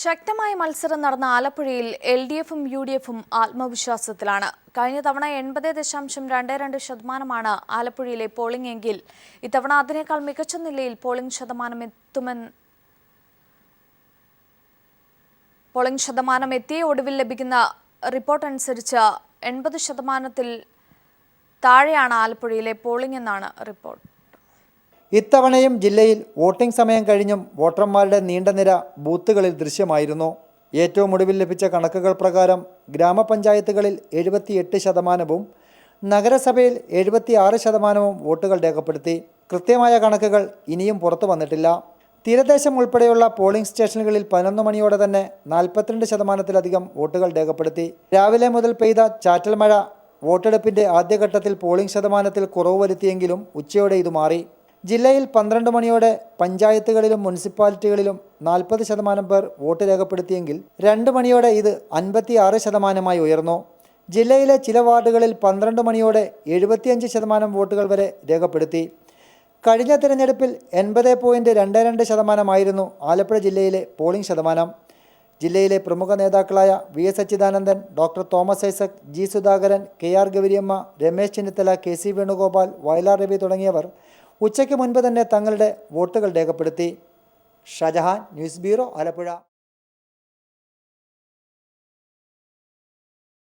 ശക്തമായ മത്സരം നടന്ന ആലപ്പുഴയിൽ എൽഡിഎഫും യുഡിഎഫും ആത്മവിശ്വാസത്തിലാണ്. കഴിഞ്ഞ തവണ 80.22% ആലപ്പുഴയിലെ പോളിംഗ് എങ്കിൽ ഇത്തവണ അതിനേക്കാൾ മികച്ച നിലയിൽ പോളിംഗ് ശതമാനം എത്തിയ ഒടുവിൽ ലഭിക്കുന്ന റിപ്പോർട്ട് അനുസരിച്ച് 80%-ത്തിൽ താഴെയാണ് ആലപ്പുഴയിലെ പോളിംഗ് എന്നാണ് റിപ്പോർട്ട്. ഇത്തവണയും ജില്ലയിൽ വോട്ടിംഗ് സമയം കഴിഞ്ഞും വോട്ടർമാരുടെ നീണ്ട നിര ബൂത്തുകളിൽ ദൃശ്യമായിരുന്നു. ഏറ്റവും ഒടുവിൽ ലഭിച്ച കണക്കുകൾ പ്രകാരം ഗ്രാമപഞ്ചായത്തുകളിൽ 78%, നഗരസഭയിൽ 76% വോട്ടുകൾ രേഖപ്പെടുത്തി. കൃത്യമായ കണക്കുകൾ ഇനിയും പുറത്തു വന്നിട്ടില്ല. തീരദേശം ഉൾപ്പെടെയുള്ള പോളിംഗ് സ്റ്റേഷനുകളിൽ 11 മണിയോടെ തന്നെ 42%-ലധികം വോട്ടുകൾ രേഖപ്പെടുത്തി. രാവിലെ മുതൽ പെയ്ത ചാറ്റൽ മഴ വോട്ടെടുപ്പിൻ്റെ ആദ്യഘട്ടത്തിൽ പോളിംഗ് ശതമാനത്തിൽ കുറവ് വരുത്തിയെങ്കിലും ഉച്ചയോടെ ഇത് മാറി. ജില്ലയിൽ 12 മണിയോടെ പഞ്ചായത്തുകളിലും മുനിസിപ്പാലിറ്റികളിലും 40% പേർ വോട്ട് രേഖപ്പെടുത്തിയെങ്കിൽ 2 മണിയോടെ ഇത് 56%-ആയി ഉയർന്നു. ജില്ലയിലെ ചില വാർഡുകളിൽ 12 മണിയോടെ 75% വോട്ടുകൾ വരെ രേഖപ്പെടുത്തി. കഴിഞ്ഞ തിരഞ്ഞെടുപ്പിൽ 80.22% ആലപ്പുഴ ജില്ലയിലെ പോളിംഗ് ശതമാനം. ജില്ലയിലെ പ്രമുഖ നേതാക്കളായ VS Achuthanandan, doctor Thomas Isaac, G Sudhakaran, KR Gouriamma, Ramesh Chennithala, KC Venugopal, Vayalar Ravi തുടങ്ങിയവർ ഉച്ചയ്ക്ക് മുൻപ് തന്നെ തങ്ങളുടെ വോട്ടുകൾ രേഖപ്പെടുത്തി. Shajahan, news bureau, Alappuzha.